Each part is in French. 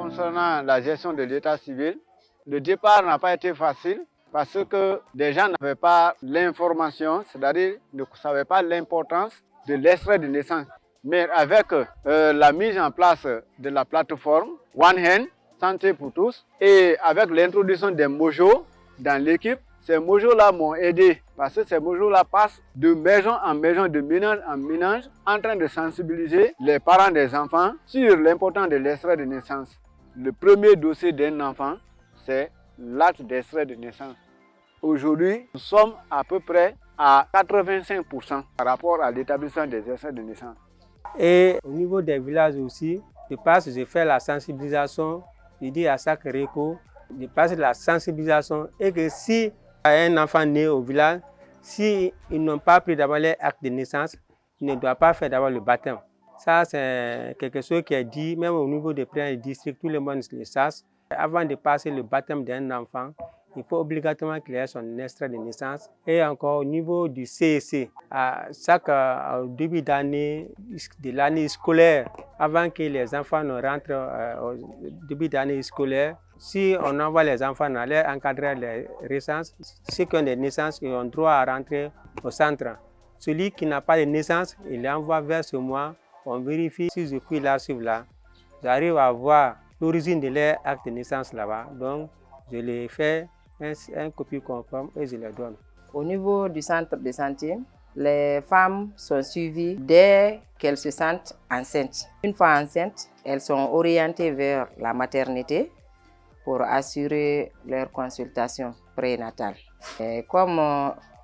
concernant la gestion de l'état civil, le départ n'a pas été facile parce que des gens n'avaient pas l'information, c'est-à-dire ne savaient pas l'importance de l'extrait de naissance. Mais avec la mise en place de la plateforme One Hand, Santé pour tous, et avec l'introduction des mojos dans l'équipe, ces mojos-là m'ont aidé parce que ces mojos-là passent de maison en maison, de ménage en ménage, en train de sensibiliser les parents des enfants sur l'importance de l'extrait de naissance. Le premier dossier d'un enfant, c'est l'acte d'extrait de naissance. Aujourd'hui, nous sommes à peu près à 85% par rapport à l'établissement des extraits de naissance. Et au niveau des villages aussi, je fais la sensibilisation, je dis à chaque réco, je passe la sensibilisation et que si un enfant né au village, s'ils n'ont pas pris d'abord les actes de naissance, il ne doit pas faire d'abord le baptême. Ça, c'est quelque chose qui est dit, même au niveau des présidents du district, tout le monde le sait. Avant de passer le baptême d'un enfant, il faut obligatoirement qu'il ait son extrait de naissance. Et encore au niveau du CEC, à chaque début d'année, de l'année scolaire, avant que les enfants ne rentrent au début d'année scolaire, si on envoie les enfants aller encadrer les naissances, ceux qui ont des naissances ils ont droit à rentrer au centre. Celui qui n'a pas de naissance, il l'envoie vers ce mois. On vérifie si depuis l'archive là, j'arrive à voir l'origine de leur acte de naissance là-bas. Donc, je les fais un copie conforme et je les donne. Au niveau du centre de santé, les femmes sont suivies dès qu'elles se sentent enceintes. Une fois enceintes, elles sont orientées vers la maternité pour assurer leur consultation prénatale. Et comme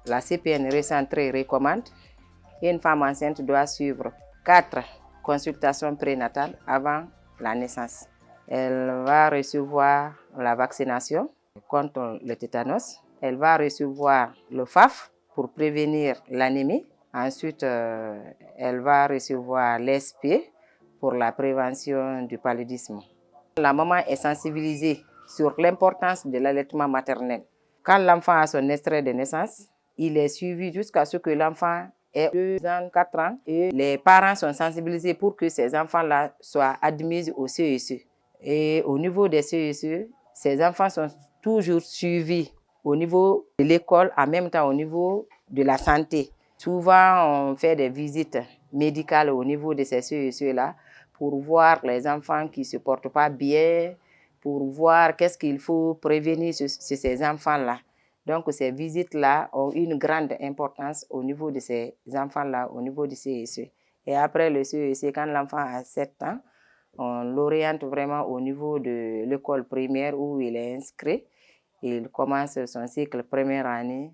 la CPN recentrée recommande, une femme enceinte doit suivre 4 consultations prénatales avant la naissance. Elle va recevoir la vaccination contre le tétanos. Elle va recevoir le FAF pour prévenir l'anémie. Ensuite, elle va recevoir l'SP pour la prévention du paludisme. La maman est sensibilisée sur l'importance de l'allaitement maternel. Quand l'enfant a son extrait de naissance, il est suivi jusqu'à ce que l'enfant ait 2 ans, 4 ans. Et les parents sont sensibilisés pour que ces enfants-là soient admis au CEC. Et au niveau des CEC, ces enfants sont toujours suivis au niveau de l'école, en même temps au niveau de la santé. Souvent, on fait des visites médicales au niveau de ces CEC-là pour voir les enfants qui ne se portent pas bien, pour voir qu'est-ce qu'il faut prévenir sur ces enfants-là. Donc, ces visites-là ont une grande importance au niveau de ces enfants-là, au niveau du CEC. Et après le CEC, quand l'enfant a 7 ans, on l'oriente vraiment au niveau de l'école primaire où il est inscrit. Il commence son cycle première année.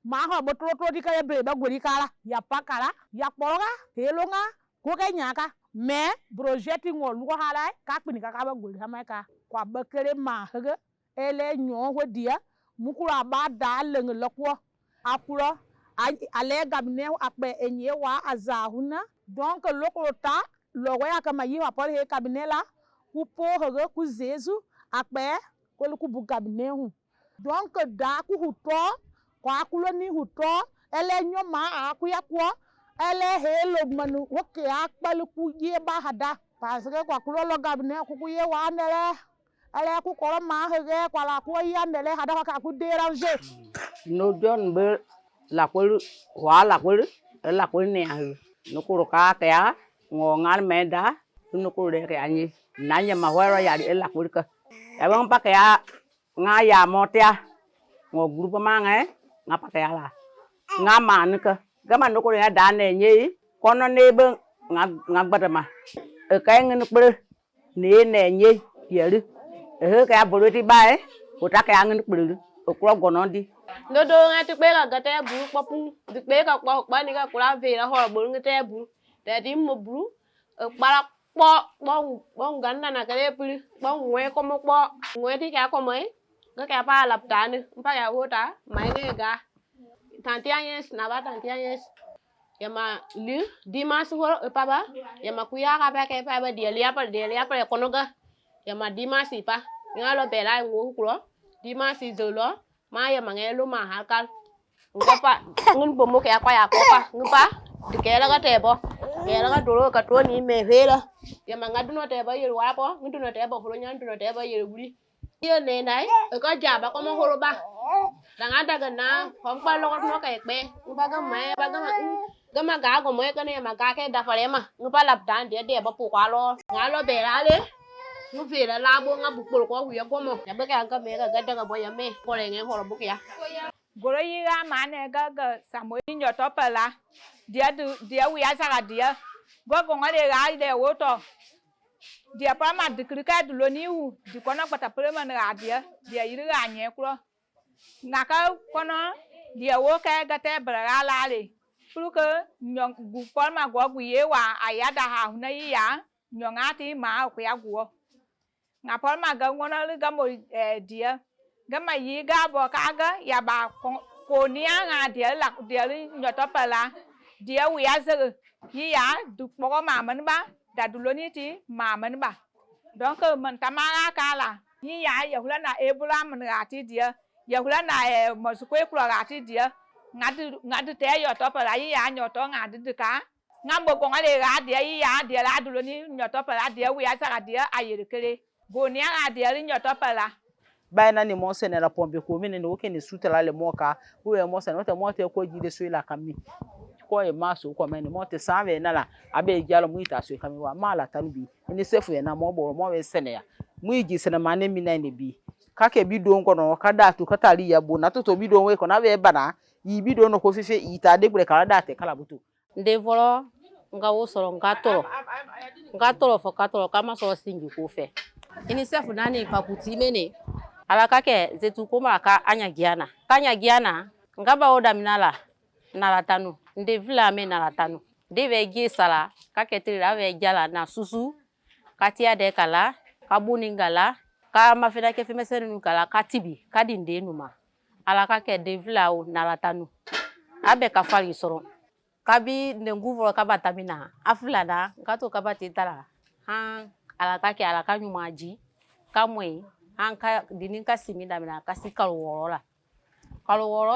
Maha botro di kaya bre ba gori kala ya pakala ya poroga helonga ko kay nyaka me projeti ngol ko hala ka kpini ka ba gori hamaka kwa bakere ma haga ele nyo ho dia mukura ba da leng lokwo akuro ale gabne akbe enye wa azahuna donc lokota logo ya kama yi wa por he kabinela ku po haga ku zezu akbe ko ku bu gabne hu donc da ku huto kwa kuloni huto ele nyoma akuya kwa ele helo manu woke akpalu ku ye ba hada parce que kwa kulo gabne ku ye wa nele ele ku ko ma hege kwa la ku ya nele hada ka ku déranger no don be la ku wa la ku ne no ku ka ta ngo ngal meda no ku de ka ni nanya ma wa ya la ku ka e bang pa ka nga ya motia ngo grupo ma ngai ngapa kaya ngama nika gama nuko ya dane nyi kono nebe ngagbadama e kay ngene bre ne ne nyi yeri e ka boloti bae ota ka ngene bre o kro gonondi dodo ngati pe ka gata bu papu dik pe ka kwa ni ka kula ve la ho bo ngate bu da di mo bru para bo ganna na kale pli bo ngwe ko mo ko ngwe ti ka ko mai ka pa lap ta ni pa ya ho ta mai ne ga tanti Agnes naba tanti Agnes yama li dimanche horo papa yama kuya ka pa ke pa ba dia pa konoga yama dimanche pa ngalo bela ngu kro dimanche zolo ma yama ngelo ma hakal ngapa ngun bomo ke akwa ya kopa ngpa dikela ka tebo kela ka dolo ka to ni me vela yama ngaduno tebo yelo wapo nguduno tebo holo nyanduno tebo yelo guri yo ne nai ka jaba ko mo holo ba danga daga na hom pa lo ko ka ekbe ngpa ga mai ba gama ga go mo ka ne ma ga ke da fare ma ngpa lap dan dia ba pu kwa lo ngalo be la le ngu ve la bo nga bu ko ko hu ya go mo ya ba ka me ga daga bo ya me ko le nge holo bu ya goro yiga mane ga samoi nyoto pala dia wi asara dia go go ngale ga de woto dia pa ma dikrika du lo ni hu di kono pata pele man ga dia yiri ga nye kro ngaka kono dia wo ka ga te bra la le pluke nyong gu pa ma go gu ye wa ayada ha hu na yi ya nyonga ti ma ku ya gu nga pa ma ga ngono le ga mo dia gama yi ga bo ka ga ya ba ko ni nga dia la dia nyoto pala dia wi azere yi ya du po ma man ba da du lo ni ti ma man ba donc man tamara kala yi ya hula na ebula man ga ti dia ya hula na mo su ko ga ti dia ngadu te yo to pala yi ya nyoto ngadu ka ngambo ko ngale ga dia yi ya dia la du lo ni nyoto pala dia wi azara dia ayere kele go ni ga dia nyoto pala bayna ni mo sene la pombe ko mine no ke ni sutela le moka wo e mo sene te mo te ko jide so ila kami ko e maso ko mene mo te sanve na la abe jalo mu ita so kami wa mala tanu bi ni sefu e na mo bo mo we sene ya mu iji sene mane mi na ne bi ka ke bi do nko no ka da tu ka tali ya bo na to bi do we ko na we bana yi bi do no ko fife ita de gure kala da te kala butu nde volo nga wo soro nga toro fo ka toro kama so singi ko fe UNICEF nani paputi mene ala kake zetu kuma ka anyagiana ngaba oda minala nalatanu nde vila me nalatanu de vegi sala kake trila vejala na susu katia de kala kabuningala ka mafeda ke femesenu kala katibi kadinde numa ala kake de vila o nalatanu abe ka fali soro kabi ndenguvolo kabatamina afulana ngato kabati tala han ala kake ala kanyumaji kamwe anka dininka simida mina kasi kalworo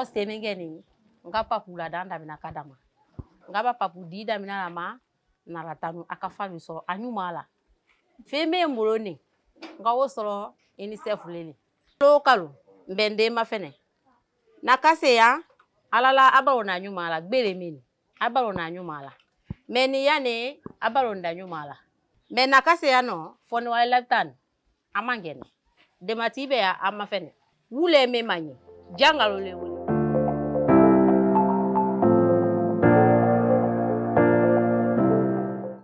semengeni ngapa pula danda mina kadama ngapa papu dida mina lama naratanu akafalu soro anyumala feme mboloni ngawo soro UNICEF lele lokalu mbende mafene nakase ya alala abaro na anyumala gbere meni abaro na anyumala meni yane abaro nda anyumala me nakase ya no foni wa lifetime amangene dematibe ya amafene wule me manye jangalo le